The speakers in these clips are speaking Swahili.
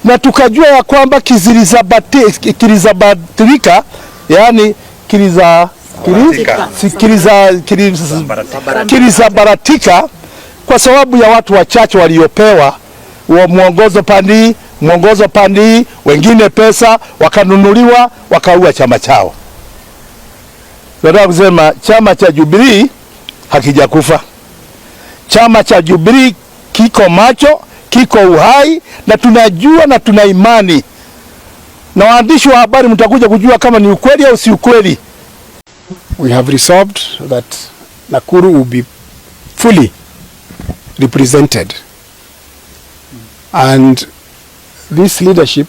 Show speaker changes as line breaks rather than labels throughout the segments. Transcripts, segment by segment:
na tukajua ya kwamba kilizabadilika, yani kilizabaratika kwa sababu ya watu wachache waliopewa mwongozo pandi, wengine pesa, wakanunuliwa, wakaua chama chao. Nataka kusema chama cha Jubilee hakijakufa. Chama cha Jubilee kiko macho, kiko uhai, na tunajua na tuna imani. Na waandishi wa habari mtakuja kujua kama ni ukweli au si ukweli.
We have resolved that Nakuru will be fully represented, and this leadership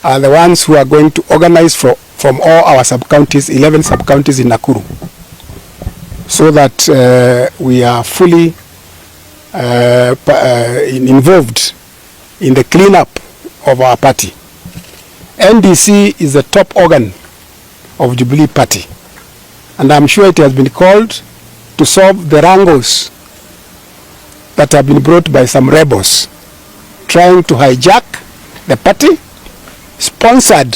are the ones who are going to organize from all our sub-counties, 11 sub-counties in Nakuru, so that we are fully involved in the cleanup of our party. NDC is the top organ of Jubilee Party, and I'm sure it has been called to solve the wrangles that have been brought by some rebels trying to hijack the party, sponsored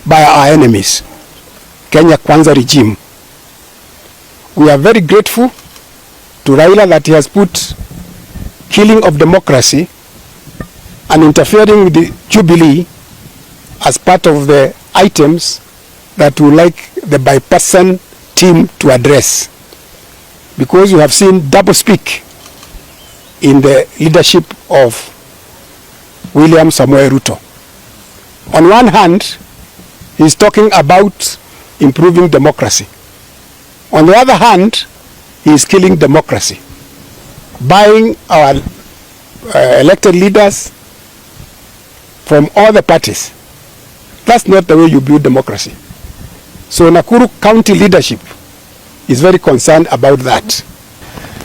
by our enemies, Kenya Kwanza regime. We are very grateful to Raila that he has put killing of democracy and interfering with the Jubilee as part of the items that we like the bipartisan team to address, because we have seen doublespeak in the leadership of William Samoei Ruto. On one hand, he is talking about improving democracy. On the other hand, he is killing democracy, buying our elected leaders from all the parties. That's not the way you build democracy. So Nakuru County leadership is very concerned about that.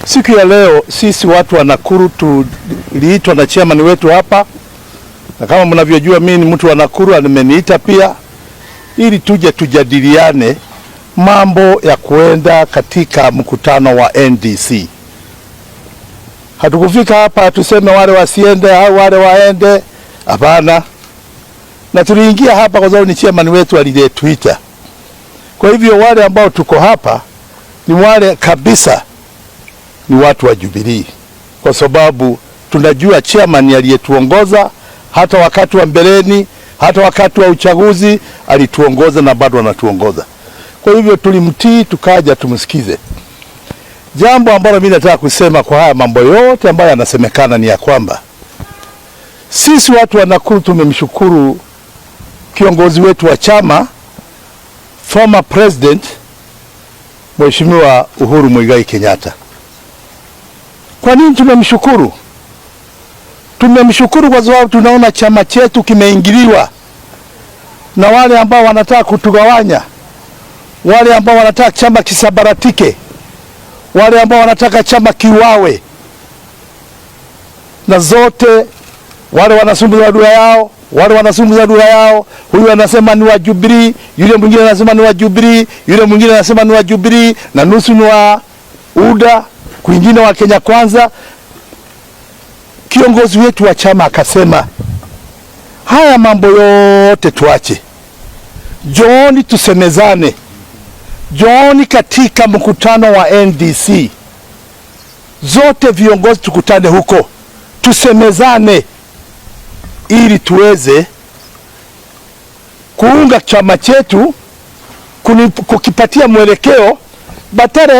Siku ya leo sisi watu wa Nakuru tuliitwa na chairman wetu hapa, na kama mnavyojua mimi ni mtu wa Nakuru, ameniita pia ili tuje tujadiliane mambo ya kuenda katika mkutano wa NDC. Hatukufika hapa tuseme wale wasiende au wale waende, hapana. Na tuliingia hapa kwa sababu ni chairman wetu aliyetuita. Kwa hivyo wale ambao tuko hapa ni wale kabisa ni watu wa Jubilee, kwa sababu tunajua chairman aliyetuongoza hata wakati wa mbeleni, hata wakati wa uchaguzi alituongoza na bado anatuongoza. Kwa hivyo tulimtii, tukaja tumsikize. Jambo ambalo mimi nataka kusema kwa haya mambo yote ambayo yanasemekana ni ya kwamba sisi watu wa Nakuru tumemshukuru kiongozi wetu wa chama, former president Mheshimiwa Uhuru Muigai Kenyatta. Kwa nini tumemshukuru? Tumemshukuru kwa sababu tunaona chama chetu kimeingiliwa na wale ambao wanataka kutugawanya, wale ambao wanataka chama kisabaratike, wale ambao wanataka chama kiwawe, na zote wale wanasumbuza lugha yao, huyu anasema ni wa Jubilee, yule mwingine anasema ni wa Jubilee, yule mwingine anasema ni wa Jubilee, na nusu ni wa UDA, kwingine wa Kenya Kwanza. Kiongozi wetu wa chama akasema haya mambo yote tuache, jooni tusemezane, jooni katika mkutano wa NDC, zote viongozi tukutane huko, tusemezane ili tuweze kuunga chama chetu, kukipatia mwelekeo,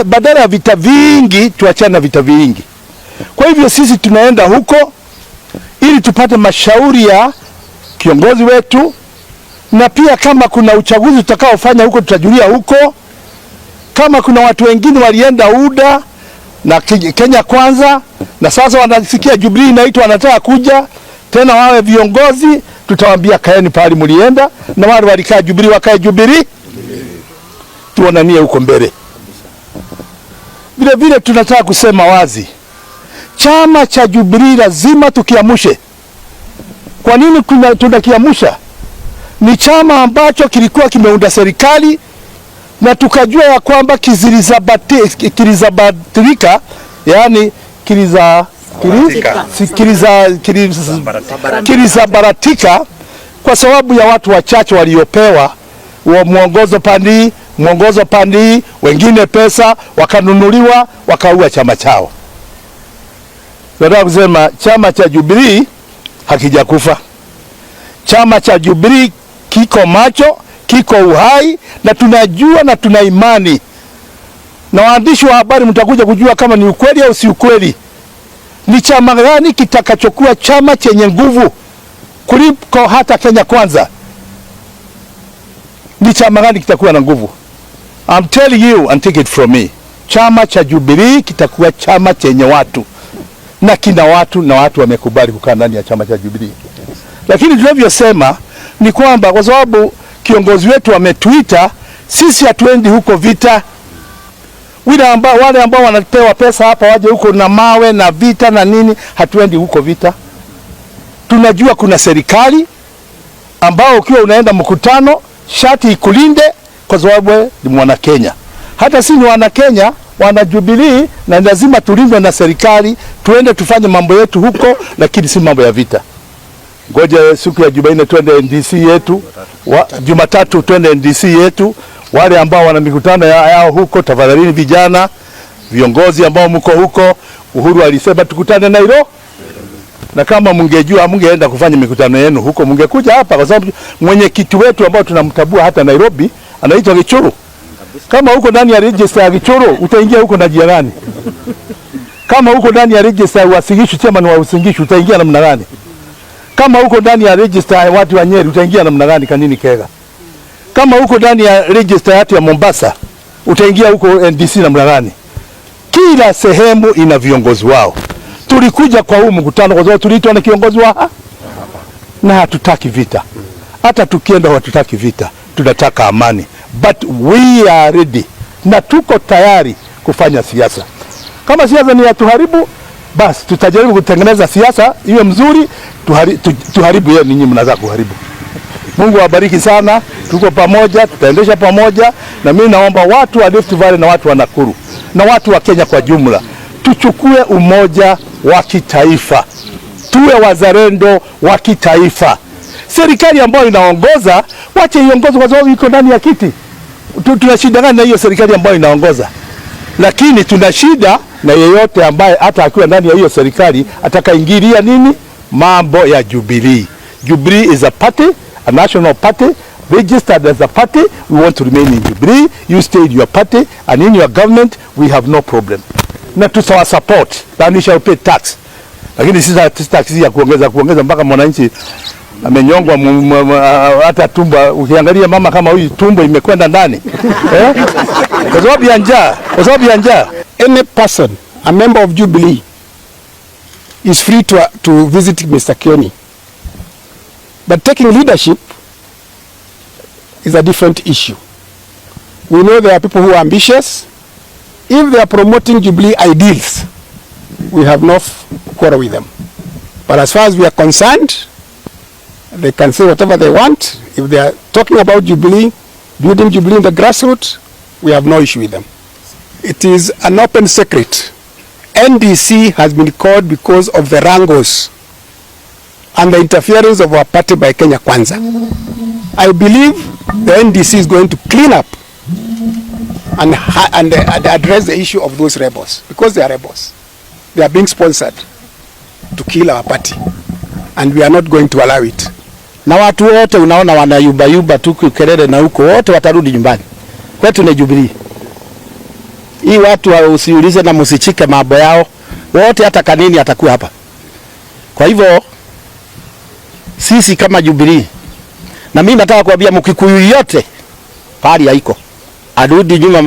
badala ya vita vingi, tuachane na vita vingi. Kwa hivyo sisi tunaenda huko ili tupate mashauri ya kiongozi wetu, na pia kama kuna uchaguzi tutakaofanya huko tutajulia huko. Kama kuna watu wengine walienda UDA na Kenya Kwanza na sasa wanasikia Jubilee inaitwa wanataka kuja tena wawe viongozi, tutawaambia kaeni pale mlienda, na wale walikaa Jubilee wakae Jubilee, tuonanie huko mbele. Vile vile tunataka kusema wazi, chama cha Jubilee lazima tukiamushe. Kwa nini tunakiamusha? Ni chama ambacho kilikuwa kimeunda serikali, na tukajua ya kwamba kilizabadilika, yani kilisambaratika kwa sababu ya watu wachache waliopewa wa mwongozo pandi, wengine pesa, wakanunuliwa, wakaua chama chao. Nataka kusema chama cha Jubilee hakijakufa. Chama cha Jubilee kiko macho, kiko uhai, na tunajua na tuna imani. Na waandishi wa habari mtakuja kujua kama ni ukweli au si ukweli. Ni chama gani kitakachokuwa chama chenye nguvu kuliko hata Kenya Kwanza? Ni chama gani kitakuwa na nguvu? I'm telling you and take it from me. Chama cha Jubilee kitakuwa chama chenye watu. Na kina watu, na watu wamekubali kukaa ndani ya chama cha Jubilee. Lakini tunavyosema ni kwamba kwa sababu kiongozi wetu ametuita, sisi hatuendi huko vita. Wale ambao wanapewa pesa hapa waje huko na mawe na vita na nini, hatuendi huko vita. Tunajua kuna serikali ambao ukiwa unaenda mkutano shati ikulinde kwa sababu ni mwana Kenya. Hata sisi ni wana Kenya, wana Jubilee, na lazima tulindwe na serikali, tuende tufanye mambo yetu huko, lakini si mambo ya vita. Ngoja siku ya Jumanne twende NDC yetu, Jumatatu twende NDC yetu. Wale ambao wana mikutano yao huko, tafadhali vijana, viongozi ambao mko huko, Uhuru alisema tukutane Nairobi. Na kama mngejua mngeenda kufanya mikutano yenu huko, mngekuja hapa, kwa sababu mwenyekiti wetu ambao tunamtabua hata Nairobi anaitwa Gichuru. Kama huko ndani ya register ya Gichuru, utaingia huko na jina gani? Kama huko ndani ya register wa Singishu, chairman wa Singishu, utaingia namna gani? Kama huko ndani ya register ya watu wa Nyeri, utaingia namna gani kanini Kega? Kama huko ndani ya register ya Mombasa, utaingia huko NDC namna gani? Kila sehemu ina viongozi wao. Tulikuja kwa huu mkutano kwa sababu tuliitwa na kiongozi wa na hatutaki vita. Hata tukienda hatutaki vita, tunataka amani. But we are ready, na tuko tayari kufanya siasa. Kama siasa ni ya tuharibu, basi tutajaribu kutengeneza siasa iwe mzuri, tuharibu yeye ninyi mnaanza kuharibu. Mungu awabariki sana, tuko pamoja, tutaendesha pamoja, na mimi naomba watu wa Rift Valley na watu wa Nakuru na watu wa Kenya kwa jumla, tuchukue umoja wa kitaifa. Tuwe wazalendo wa kitaifa. Serikali ambayo inaongoza, wache iongoze kwa sababu iko ndani ya kiti. Tuna shida gani na hiyo serikali ambayo inaongoza? Lakini tuna shida na yeyote ambaye hata akiwa ndani ya hiyo serikali atakaingilia nini mambo ya Jubilee. Jubilee is a party, a national party, registered as a party. We want to remain in Jubilee. You stay in your party and in your government, we have no problem. Na tusawa support, and we shall pay tax. Lakini sisi tax ya kuongeza mpaka mwananchi amenyongwa hata tumbo. Ukiangalia mama kama huyu tumbo imekwenda ndani. Kwa sababu ya njaa.
Any person, a member of Jubilee, is free to visit Mr. Kioni. But taking leadership is a different issue. We know there are people who are ambitious. If they are promoting Jubilee ideals, we have no quarrel with them. But as far as we are concerned, they can say whatever they want. If they are talking about Jubilee, building Jubilee in the grassroots, we have no issue with them. It is an open secret. NDC has been called because of the wrangles and the interference of our party by Kenya Kwanza. I believe the NDC is going to clean up and address the issue of those rebels, because they are rebels. They are being sponsored to kill our party, and we are not going to allow it.
Na watu wote unaona wanayumba tu kelele na huko wote watarudi nyumbani. Kwetu ni Jubilee. Hii watu usiulize na msichike mambo yao. Wote hata kanini atakuwa hapa. Kwa hivyo sisi kama Jubilee, na mimi nataka kuambia Mkikuyu yote pali haiko, arudi nyuma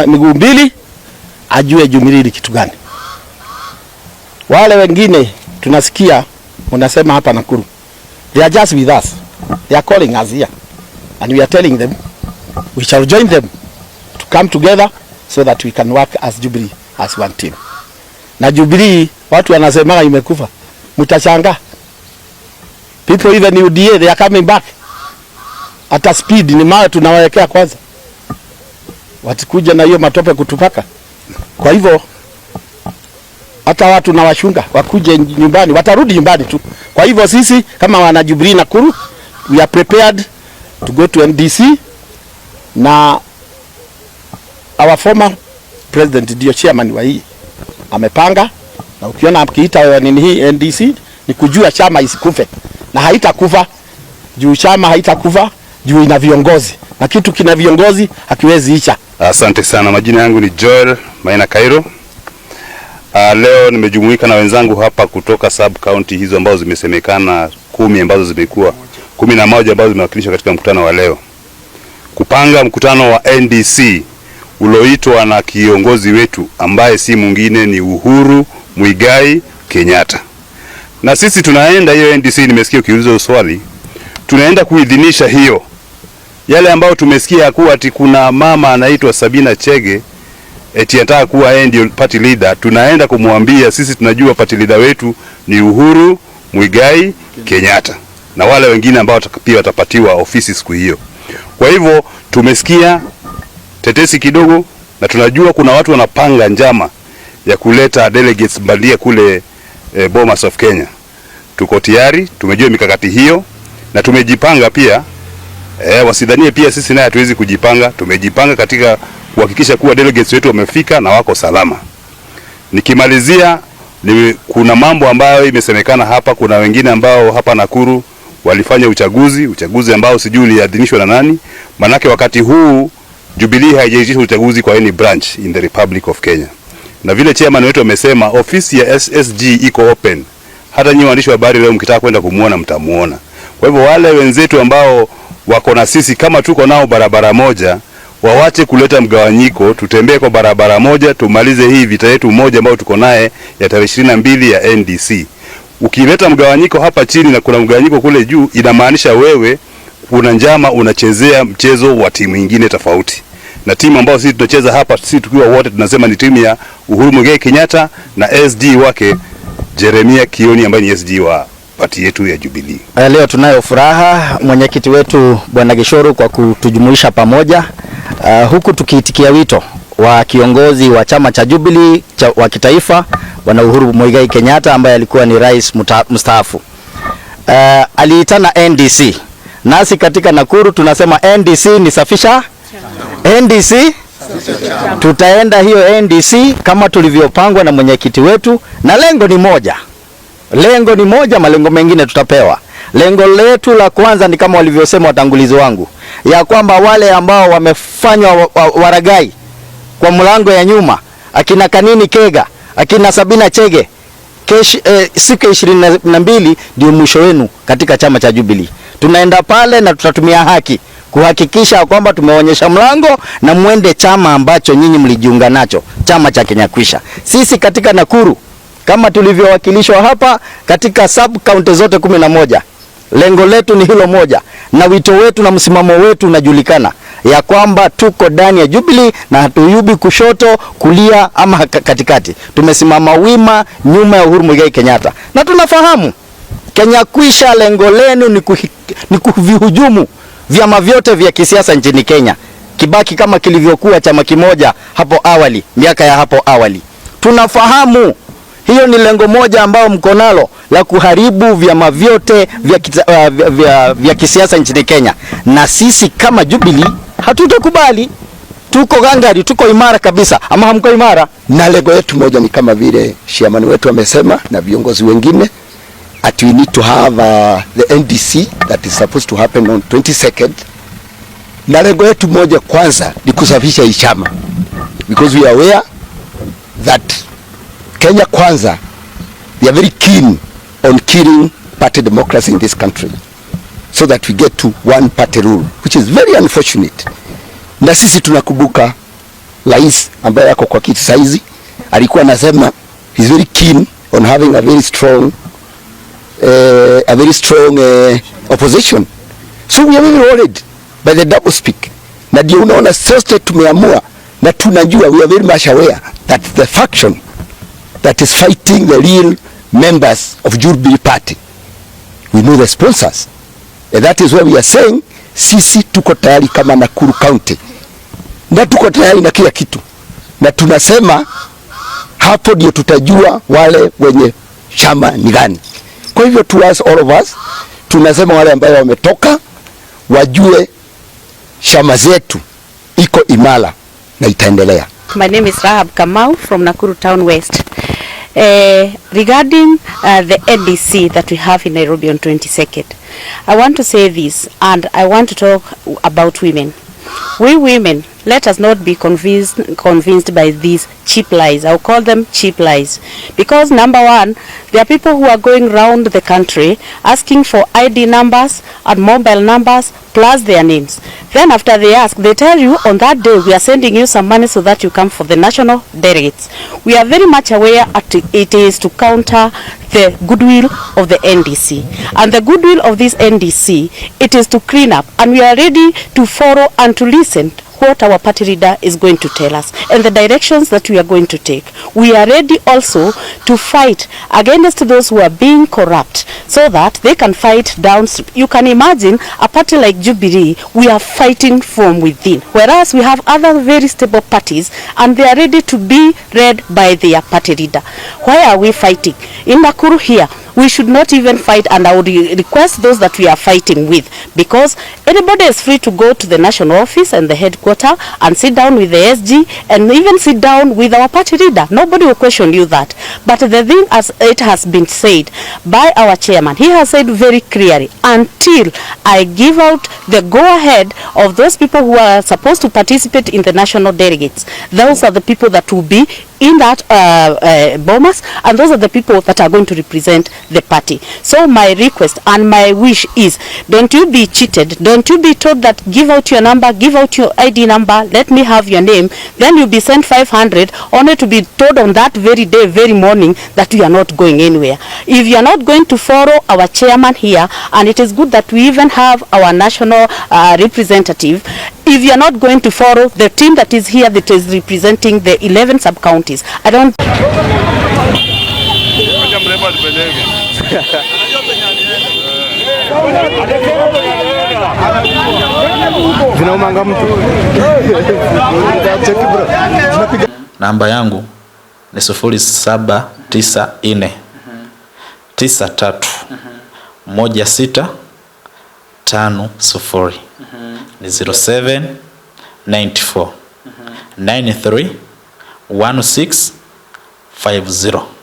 miguu mbili, ajue Jubilee ni kitu gani. Wale wengine tunasikia unasema hapa Nakuru, they are just with us. They are calling us here and we are telling them we shall join them to come together so that we can work as Jubilee, as one team. Na Jubilee watu wanasema imekufa, mtachanga. People even UDA, they are coming back at a speed. Ni mawe tunawawekea kwanza, watikuja na hiyo matope kutupaka. Kwa hivyo hata watu na washunga wakuje nyumbani, watarudi nyumbani tu. Kwa hivyo sisi kama wana Jubilee Nakuru, we are prepared to go to NDC, na our former president Ndio chairman wa hii amepanga, na ukiona akiita nini hii NDC ni kujua chama isikufe, na haitakufa juu chama haitakufa juu ina viongozi, na kitu kina viongozi hakiwezi isha.
Asante sana. Majina yangu ni Joel Maina Cairo. Leo nimejumuika na wenzangu hapa kutoka sub county hizo ambazo zimesemekana 10 ambazo zimekuwa 11 ambazo zimewakilishwa katika mkutano wa leo, kupanga mkutano wa NDC ulioitwa na kiongozi wetu ambaye si mwingine ni Uhuru Muigai Kenyatta. Na sisi tunaenda hiyo NDC, nimesikia ukiuliza swali, tunaenda kuidhinisha hiyo yale ambayo tumesikia kuwa ati kuna mama anaitwa Sabina Chege eti anataka kuwa ndio party leader. Tunaenda kumwambia sisi tunajua party leader wetu ni Uhuru Muigai Kenyatta na wale wengine ambao pia watapatiwa ofisi siku hiyo. Kwa hivyo tumesikia tetesi kidogo, na tunajua kuna watu wanapanga njama ya kuleta delegates bandia kule Bomas of Kenya. Tuko tayari, tumejua mikakati hiyo na tumejipanga pia. Wasidhanie pia sisi naye hatuwezi kujipanga. Tumejipanga katika kuhakikisha kuwa delegates wetu wamefika na wako salama. Nikimalizia, kuna mambo ambayo imesemekana hapa. Kuna wengine ambao hapa Nakuru walifanya uchaguzi ambao sijui uliadhinishwa na nani. Manake wakati huu Jubilee haijaitisha uchaguzi kwa any branch in the Republic of Kenya. Na vile chairman wetu amesema ofisi ya SSG iko open. Hata nyinyi waandishi wa habari leo mkitaka kwenda kumuona mtamuona. Kwa hivyo wale wenzetu ambao wako na sisi kama tuko nao barabara moja, wawache kuleta mgawanyiko, tutembee kwa barabara moja, tumalize hii vita yetu moja ambayo tuko naye ya tarehe 22 ya NDC. Ukileta mgawanyiko hapa chini na kuna mgawanyiko kule juu, inamaanisha wewe kuna njama unachezea mchezo wa timu nyingine tofauti. Na timu ambayo sisi tunacheza hapa, sisi tukiwa wote tunasema ni timu ya Uhuru Muigai Kenyatta na SG wake Jeremia Kioni ambaye ni SG wa party yetu ya Jubilee.
Leo tunayo furaha mwenyekiti wetu Bwana Gishoro kwa kutujumuisha pamoja, huku tukiitikia wito wa kiongozi wa chama cha Jubilee wa kitaifa Bwana Uhuru Muigai Kenyatta ambaye alikuwa ni rais mstaafu. Aliitana NDC. Nasi katika Nakuru tunasema NDC ni safisha NDC. Tutaenda hiyo NDC kama tulivyopangwa na mwenyekiti wetu, na lengo ni moja. Malengo mengine tutapewa. Lengo letu la kwanza ni kama walivyosema watangulizi wangu, ya kwamba wale ambao wamefanywa waragai kwa mlango ya nyuma, akina Kanini Kega, akina Sabina Chege, siku 22 ndio mwisho wenu katika chama cha Jubilee. Tunaenda pale na tutatumia haki kuhakikisha kwamba tumeonyesha mlango na muende chama ambacho nyinyi mlijiunga nacho, chama cha Kenya Kwisha. Sisi katika Nakuru kama tulivyowakilishwa hapa katika sub county zote 11, lengo letu ni hilo moja, na wito wetu na msimamo wetu unajulikana ya kwamba tuko ndani ya Jubilee na hatuyubi kushoto, kulia ama katikati. Tumesimama wima nyuma ya Uhuru Muigai Kenyatta. Na tunafahamu Kenya Kwisha lengo lenu ni kuvihujumu vyama vyote vya kisiasa nchini Kenya. Kibaki kama kilivyokuwa chama kimoja hapo awali, miaka ya hapo awali. Tunafahamu hiyo ni lengo moja ambao mko nalo la kuharibu vyama vyote vya kisiasa nchini Kenya. Na sisi kama Jubilee hatutakubali. Tuko gangari, tuko imara kabisa. Ama hamko imara?
Na lengo yetu moja ni kama vile chairman wetu amesema na viongozi wengine, at we need to have the NDC that is supposed to happen on 22nd. Na lengo yetu moja kwanza ni kusafisha hii chama, because we are aware that Kenya Kwanza, they are very keen on killing party democracy in this country so that we get to one party rule, which is very unfortunate. Na sisi tunakumbuka rais ambaye yako kwa kiti saizi alikuwa anasema he's very keen on having a very strong opposition. So we are very worried by the double speak. Na ndio unaona sasa tumeamua na tunajua, we are very much aware that the faction that is fighting the real members of Jubilee Party, we know the sponsors, and that is why we are saying sisi tuko tayari kama Nakuru County, na tuko tayari na kila kitu, na tunasema
hapo ndio tutajua wale wenye chama ni gani. Kwa hivyo to us, all of us, tunasema wale ambao wametoka wajue chama zetu iko imara na itaendelea.
My name is Rahab Kamau from Nakuru Town West. Regarding the NDC that we have in Nairobi on 22nd, I want to say this, and I want to talk about women. We women, let us not be convinced by these cheap lies. I'll call them cheap lies. Because number one, there are people who are going around the country asking for ID numbers and mobile numbers plus their names. Then after they ask, they tell you on that day we are sending you some money so that you come for the national delegates. We are very much aware that it is to counter the goodwill of the NDC. And the goodwill of this NDC, it is to clean up. And we are ready to follow and to listen what our party leader is going to tell us and the directions that we are going to take. We are ready also to fight against those who are being corrupt so that they can fight downstream. You can imagine a party like Jubilee, we are fighting from within, whereas we have other very stable parties and they are ready to be led by their party leader. Why are we fighting? In Nakuru here, we should not even fight, and I would request those that we are fighting with, because anybody is free to go to the national office and the headquarter and sit down with the SG and even sit down with our party leader. Nobody will question you that. But the thing, as it has been said by our chairman, he has said very clearly, until I give out the go-ahead of those people who are supposed to participate in the national delegates, those are the people that will be in that bomas, and those are the people that are going to represent the party. So my request and my wish is, don't you be cheated, don't you be told that give out your number, give out your ID number, let me have your name, then you'll be sent 500 only to be told on that very day, very morning, that you are not going anywhere. If you are not going to follow our chairman here, and it is good that we even have our national representative, if you are not going to follow the team that is here that is representing the 11 sub-counties, I don't...
Namba yangu ni 0794 93 1650 ni 0794 93 1650.